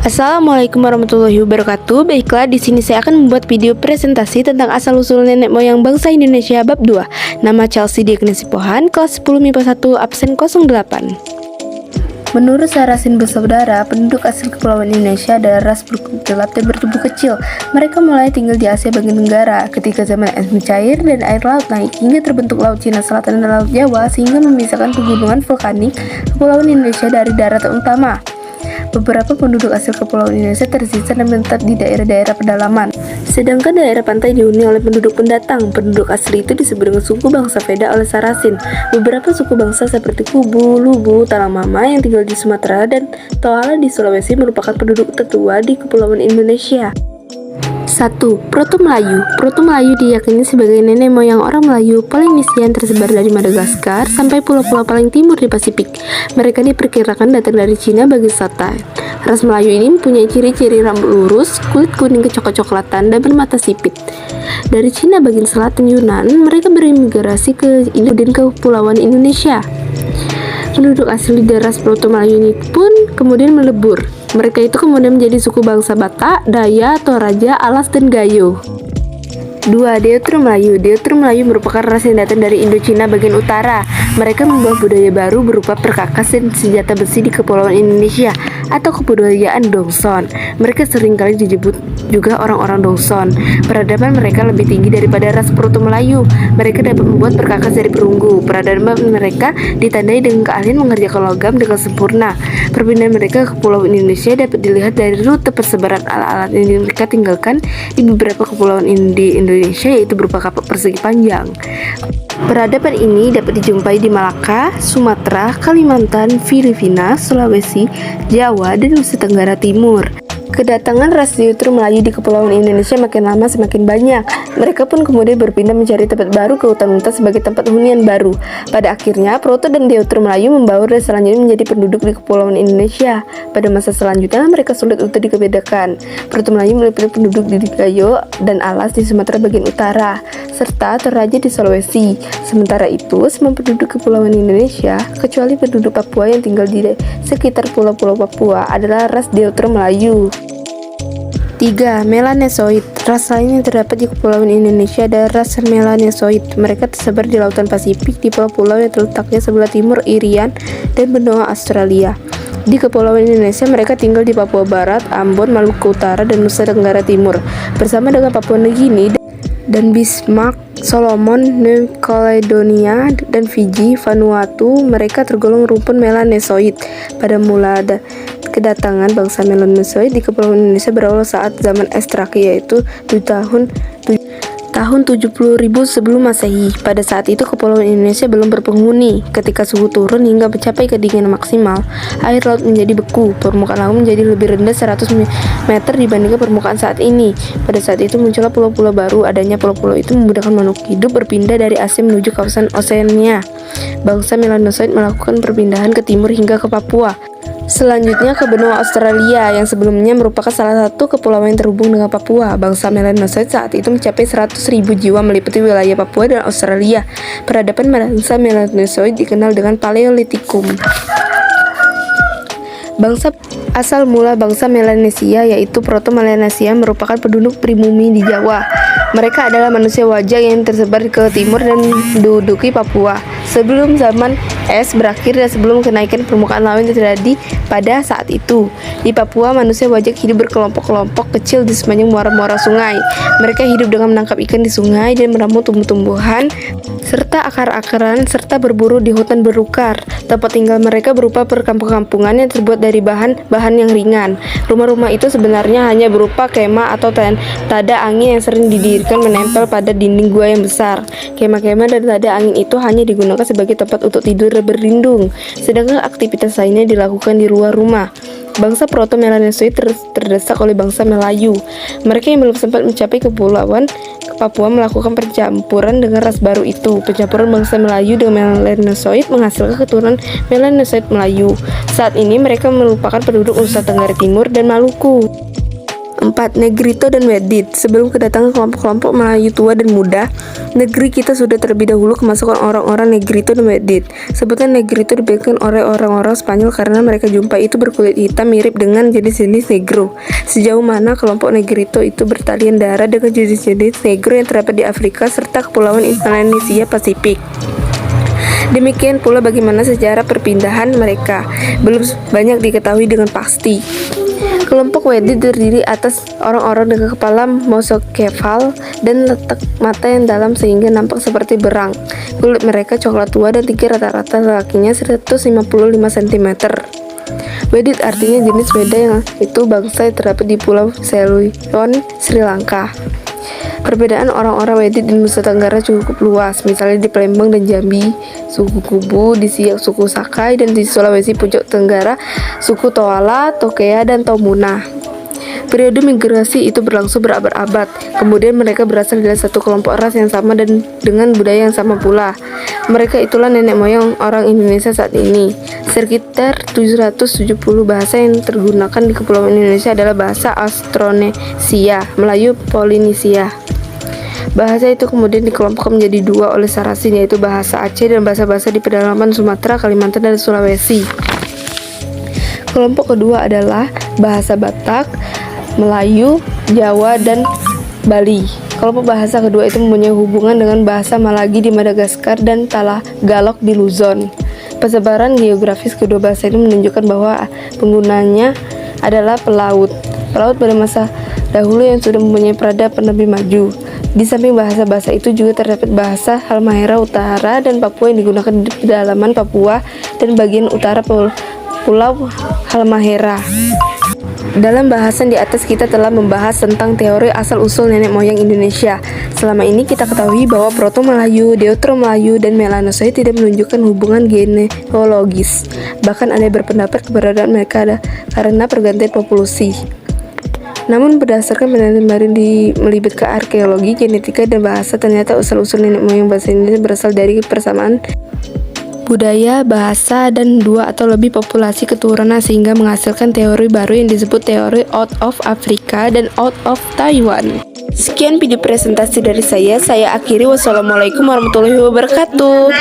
Assalamualaikum warahmatullahi wabarakatuh. Baiklah, di sini saya akan membuat video presentasi tentang asal-usul nenek moyang bangsa Indonesia bab 2. Nama Chelsea Diagnesi Pohan, kelas 10 MIPA 1, absen 08. Menurut Sarasin bersaudara, penduduk asli Kepulauan Indonesia adalah ras berkulit gelap dan bertubuh kecil. Mereka mulai tinggal di Asia bagian tenggara ketika zaman es mencair dan air laut naik hingga terbentuk Laut Cina Selatan dan Laut Jawa, sehingga memisahkan pegunungan vulkanik Kepulauan Indonesia dari daratan utama. Beberapa penduduk asli Kepulauan Indonesia tersisa dan menetap di daerah-daerah pedalaman. Sedangkan daerah pantai dihuni oleh penduduk pendatang. Penduduk asli itu disebut dengan suku bangsa Veda oleh Sarasin. Beberapa suku bangsa seperti Kubu, Lubu, Talamama yang tinggal di Sumatera dan Toala di Sulawesi merupakan penduduk tertua di Kepulauan Indonesia. 1. Proto Melayu. Proto Melayu diyakini sebagai nenek moyang orang Melayu Polinesian tersebar dari Madagaskar sampai pulau-pulau paling timur di Pasifik. Mereka diperkirakan datang dari Cina bagian selatan. Ras Melayu ini mempunyai ciri-ciri rambut lurus, kulit kuning kecoklat-coklatan, dan bermata sipit. Dari Cina bagian selatan Yunan, mereka berimigrasi ke Indo dan ke Kepulauan Indonesia. Penduduk asli dari ras Proto Melayu ini pun kemudian melebur. Mereka itu kemudian menjadi suku bangsa Batak, Daya, Toraja, Alas, dan Gayo. 2. Deuteru Melayu. Deuteru Melayu merupakan ras yang datang dari Indochina bagian utara. Mereka membawa budaya baru berupa perkakas dan senjata besi di Kepulauan Indonesia atau kebudayaan Dongson. Mereka seringkali disebut juga orang-orang Dongson. Peradaban mereka lebih tinggi daripada ras Proto Melayu. Mereka dapat membuat perkakas dari perunggu. Peradaban mereka ditandai dengan keahlian mengerjakan logam dengan sempurna. Perpindahan mereka ke Kepulauan Indonesia dapat dilihat dari rute persebaran alat-alat yang mereka tinggalkan di beberapa kepulauan di Indonesia, yaitu berupa kapal persegi panjang. Peradaban ini dapat dijumpai di Malaka, Sumatera, Kalimantan, Filipina, Sulawesi, Jawa, dan Nusa Tenggara Timur. Kedatangan ras Deuteru Melayu di Kepulauan Indonesia makin lama semakin banyak. Mereka pun kemudian berpindah mencari tempat baru ke hutan-hutan sebagai tempat hunian baru. Pada akhirnya, Proto dan Deuteru Melayu membaur dan selanjutnya menjadi penduduk di Kepulauan Indonesia. Pada masa selanjutnya, mereka sulit untuk dibedakan. Proto Melayu meliputi penduduk di Gayo dan Alas di Sumatera bagian utara, serta Toraja di Sulawesi. Sementara itu, semua penduduk Kepulauan Indonesia, kecuali penduduk Papua yang tinggal di sekitar pulau-pulau Papua, adalah ras Deuteru Melayu. 3. Melanesoid. Ras lain yang terdapat di Kepulauan Indonesia adalah ras Melanesoid. Mereka tersebar di Lautan Pasifik, di pulau-pulau yang terletaknya sebelah timur Irian dan benua Australia. Di Kepulauan Indonesia, mereka tinggal di Papua Barat, Ambon, Maluku Utara, dan Nusa Tenggara Timur, bersama dengan Papua Nugini dan Bismarck, Solomon, New Caledonia, dan Fiji, Vanuatu. Mereka tergolong rumpun Melanesoid. Pada mula kedatangan bangsa Melanesoid di Kepulauan Indonesia berawal saat zaman es terakhir, yaitu di tahun 70.000 sebelum Masehi. Pada saat itu Kepulauan Indonesia belum berpenghuni. Ketika suhu turun hingga mencapai kedinginan maksimal, air laut menjadi beku, permukaan laut menjadi lebih rendah 100 meter dibandingkan permukaan saat ini. Pada saat itu muncullah pulau-pulau baru. Adanya pulau-pulau itu memudahkan makhluk hidup berpindah dari Asia menuju kawasan Oseania. Bangsa Melanesoid melakukan perpindahan ke timur hingga ke Papua. Selanjutnya ke benua Australia yang sebelumnya merupakan salah satu kepulauan yang terhubung dengan Papua. Bangsa Melanesoid saat itu mencapai 100.000 jiwa meliputi wilayah Papua dan Australia. Peradaban bangsa Melanesoid dikenal dengan Paleolitikum. Bangsa asal mula bangsa Melanesia yaitu Proto Melanesia merupakan penduduk pribumi di Jawa. Mereka adalah manusia wajah yang tersebar ke timur dan menduduki Papua sebelum zaman es berakhir dan sebelum kenaikan permukaan laut yang terjadi pada saat itu. Di Papua, manusia wajak hidup berkelompok-kelompok kecil di sepanjang muara-muara sungai. Mereka hidup dengan menangkap ikan di sungai dan meramu tumbuh-tumbuhan serta akar-akaran serta berburu di hutan belukar. Tempat tinggal mereka berupa perkampungan yang terbuat dari bahan-bahan yang ringan. Rumah-rumah itu sebenarnya hanya berupa kemah atau tada angin yang sering didirikan menempel pada dinding gua yang besar. Kemah-kemah dan tada angin itu hanya digunakan sebagai tempat untuk tidur berlindung, sedangkan aktivitas lainnya dilakukan di luar rumah. Bangsa Proto Melanesoid terdesak oleh bangsa Melayu. Mereka yang belum sempat mencapai kepulauan Papua melakukan percampuran dengan ras baru itu. Pencampuran bangsa Melayu dengan Melanesoid menghasilkan keturunan Melanesoid Melayu. Saat ini mereka merupakan penduduk Nusa Tenggara Timur dan Maluku. 4. Negrito dan Wedit. Sebelum kedatangan kelompok-kelompok Melayu tua dan muda, negeri kita sudah terlebih dahulu kemasukan orang-orang Negrito dan Wedit. Sebutan Negrito diberikan oleh orang-orang Spanyol karena mereka jumpai itu berkulit hitam mirip dengan jenis-jenis Negro. Sejauh mana kelompok Negrito itu bertalian darah dengan jenis-jenis Negro yang terdapat di Afrika serta kepulauan Indonesia Pasifik. Demikian pula bagaimana sejarah perpindahan mereka belum banyak diketahui dengan pasti. Kelompok Wedit terdiri atas orang-orang dengan kepala monocephal dan letak mata yang dalam sehingga nampak seperti berang. Kulit mereka coklat tua dan tinggi rata-rata kakinya 155 cm. Wedit artinya jenis Weda yang itu bangsa yang terdapat di Pulau Ceylon, Sri Lanka. Perbedaan orang-orang Wedit di Nusa Tenggara cukup luas, misalnya di Palembang dan Jambi, suku Kubu, di Siak suku Sakai, dan di Sulawesi Puncak Tenggara, suku Toala, Tokea, dan Tomuna. Periode migrasi itu berlangsung berabad-abad, kemudian mereka berasal dari satu kelompok ras yang sama dan dengan budaya yang sama pula. Mereka itulah nenek moyang orang Indonesia saat ini. Sekitar 770 bahasa yang tergunakan di Kepulauan Indonesia adalah bahasa Austronesia, Melayu Polinesia. Bahasa itu kemudian dikelompokkan menjadi dua oleh Sarasin, yaitu bahasa Aceh dan bahasa-bahasa di pedalaman Sumatera, Kalimantan, dan Sulawesi. Kelompok kedua adalah bahasa Batak, Melayu, Jawa, dan Bali. Kelompok bahasa kedua itu mempunyai hubungan dengan bahasa Malagi di Madagaskar dan Tagalog di Luzon. Persebaran geografis kedua bahasa ini menunjukkan bahwa penggunanya adalah pelaut pada masa dahulu yang sudah mempunyai peradaban lebih maju. Di samping bahasa-bahasa itu juga terdapat bahasa Halmahera Utara dan Papua yang digunakan di pedalaman Papua dan bagian utara Pulau Halmahera. Dalam bahasan di atas kita telah membahas tentang teori asal-usul nenek moyang Indonesia. Selama ini kita ketahui bahwa Proto-Melayu, Deutero-Melayu, dan Melanosoid tidak menunjukkan hubungan genealogis. Bahkan ada yang berpendapat keberadaan mereka ada karena pergantian populasi. Namun berdasarkan penelitian baru melibatkan arkeologi, genetika, dan bahasa, ternyata asal-usul nenek moyang bahasa Indonesia berasal dari persamaan budaya, bahasa, dan dua atau lebih populasi keturunan sehingga menghasilkan teori baru yang disebut teori out of Africa dan out of Taiwan. Sekian video presentasi dari saya akhiri. Wassalamualaikum warahmatullahi wabarakatuh.